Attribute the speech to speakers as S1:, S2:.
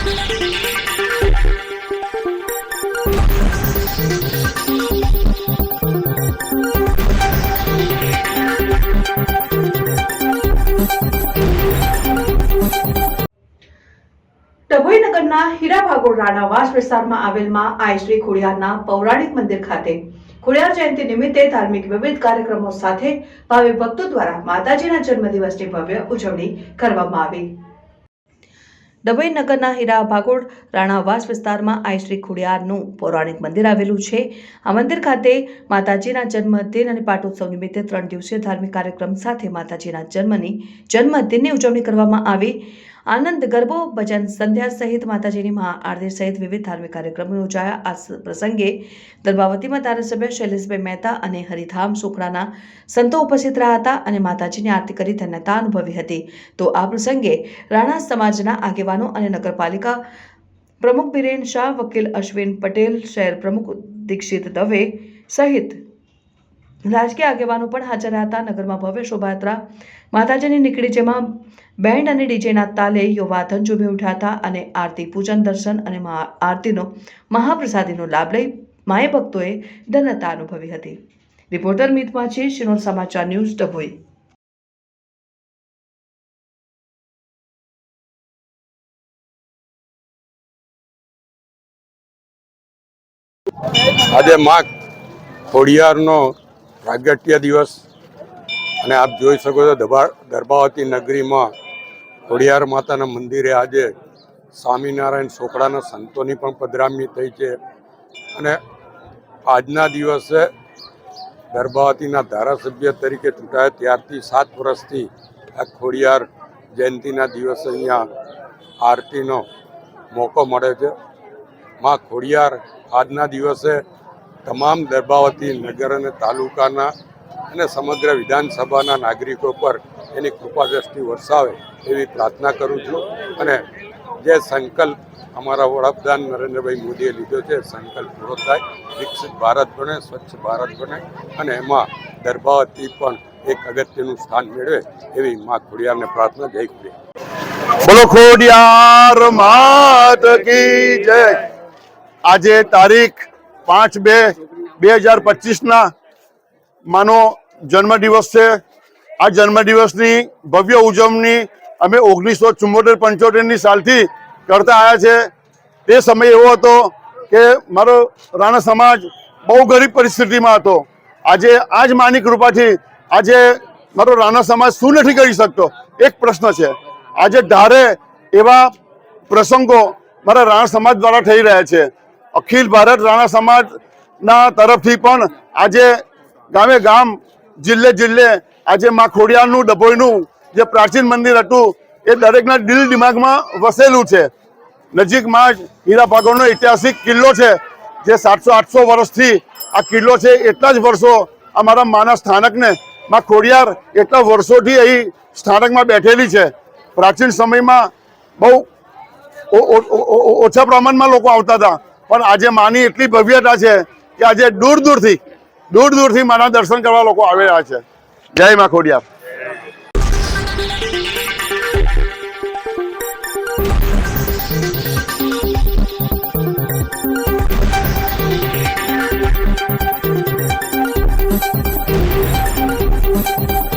S1: ડભોઈ નગરના હીરા ભાગોળ રાણાવાસ વિસ્તારમાં આવેલ માં આઈ શ્રી ખોડિયારના પૌરાણિક મંદિર ખાતે ખોડિયાર જયંતિ નિમિત્તે ધાર્મિક વિવિધ કાર્યક્રમો સાથે ભાવિ ભક્તો દ્વારા માતાજીના જન્મદિવસની ભવ્ય ઉજવણી કરવામાં આવી। ડભોઈ નગરના હીરા ભાગોળ રાણાવાસ વિસ્તારમાં આઈ શ્રી ખોડિયારનું પૌરાણિક મંદિર આવેલું છે। આ મંદિર ખાતે માતાજીના જન્મદિન અને પાટોત્સવ નિમિત્તે 3 દિવસીય ધાર્મિક કાર્યક્રમ સાથે માતાજીના જન્મદિનની ઉજવણી કરવામાં આવી। આનંદ ગરબો, ભજન સંધ્યા સહિત માતાજીની મહાઆરતી સહિત વિવિધ ધાર્મિક કાર્યક્રમો યોજાયા। આ પ્રસંગે દર્ભાવતીમાં ધારાસભ્ય શૈલેષભાઈ મહેતા અને હરિધામ સુખડાના સંતો ઉપસ્થિત રહ્યા હતા અને માતાજીની આરતી કરી ધન્યતા અનુભવી હતી। તો આ પ્રસંગે રાણા સમાજના આગેવાનો અને નગરપાલિકા પ્રમુખ બિરેન શાહ, વકીલ અશ્વિન પટેલ, શહેર પ્રમુખ દીક્ષિત દવે સહિત રાજકીય આગેવાનો પણ હાજર હતા। નગરમાં ભવ્ય શોભાયાત્રા માતાજીની નીકળી, જેમાં બેન્ડ અને ડીજેના તાલે યુવાધન ઝૂમી ઉઠ્યા હતા અને આરતી, પૂજન, દર્શન અને આરતીનો મહાપ્રસાદીનો લાભ લઈ માય ભક્તોએ ધન્યતા અનુભવી હતી। રિપોર્ટર મિત માછી, શિનોર સમાચાર ન્યૂઝ, ડભોઈ।
S2: આજે માં ખોડિયારનો પ્રાગટ્ય દિવસ અને આપ જોઈ શકો છો દર્ભાવતી નગરીમાં ખોડિયાર માતાના મંદિરે આજે સ્વામિનારાયણ છોકરાના સંતોની પણ પધરામણી થઈ છે અને આજના દિવસે દર્ભાવતીના ધારાસભ્ય તરીકે ચૂંટાયા ત્યારથી 7 વર્ષથી આ ખોડિયાર જયંતિના દિવસે અહીંયા આરતીનો મોકો મળે છે। માં ખોડિયાર આજના દિવસે તમામ દર્ભાવતી નગર અને તાલુકાના અને સમગ્ર વિધાનસભાના નાગરિકો પર એની કૃપા દ્રષ્ટિ વરસાવે એવી પ્રાર્થના કરું છું અને જે સંકલ્પ અમારા વડાપ્રધાન નરેન્દ્રભાઈ મોદીએ લીધો છે, સંકલ્પ પૂરો થાય, વિકસિત ભારત બને, સ્વચ્છ ભારત બને અને એમાં દર્ભાવતી પણ એક અગત્યનું સ્થાન મેળવે એવી માં ખોડિયારને પ્રાર્થના। જય ખોડિયાર।
S3: બોલો ખોડિયાર માત કી જય। આજે તારીખ 5/2/2025 માનો જન્મદિવસ છે। આ જન્મદિવસની ભવ્ય ઉજવણી અમે 1974-75ની સાલથી કરતા આવ્યા છે। તે સમય એવો હતો કે મારો રાણા સમાજ બહુ ગરીબ પરિસ્થિતિમાં હતો। આજે આ જ માની કૃપાથી આજે મારો રાણા સમાજ શું નથી કરી શકતો, એક પ્રશ્ન છે। આજે ધારે એવા પ્રસંગો મારા રાણા સમાજ દ્વારા થઈ રહ્યા છે। અખિલ ભારત રાણા સમાજના તરફથી પણ આજે ગામે ગામ, જિલ્લે જિલ્લે આજે માં ખોડિયારનું ડભોઈનું જે પ્રાચીન મંદિર હતું એ દરેકના દિલ દિમાગમાં વસેલું છે। નજીકમાં જ હીરા ભાગોળનો ઐતિહાસિક કિલ્લો છે, જે 700-800 વર્ષથી આ કિલ્લો છે। એટલા જ વર્ષો અમારા માના સ્થાનકને માં ખોડિયાર એટલા વર્ષોથી અહીં સ્થાનકમાં બેઠેલી છે। પ્રાચીન સમયમાં બહુ ઓછા પ્રમાણમાં લોકો આવતા હતા, પણ આજે માની એટલી ભવ્યતા છે કે આજે દૂર દૂરથી માના દર્શન કરવા લોકો આવી રહ્યા છે। જય માં ખોડિયાર।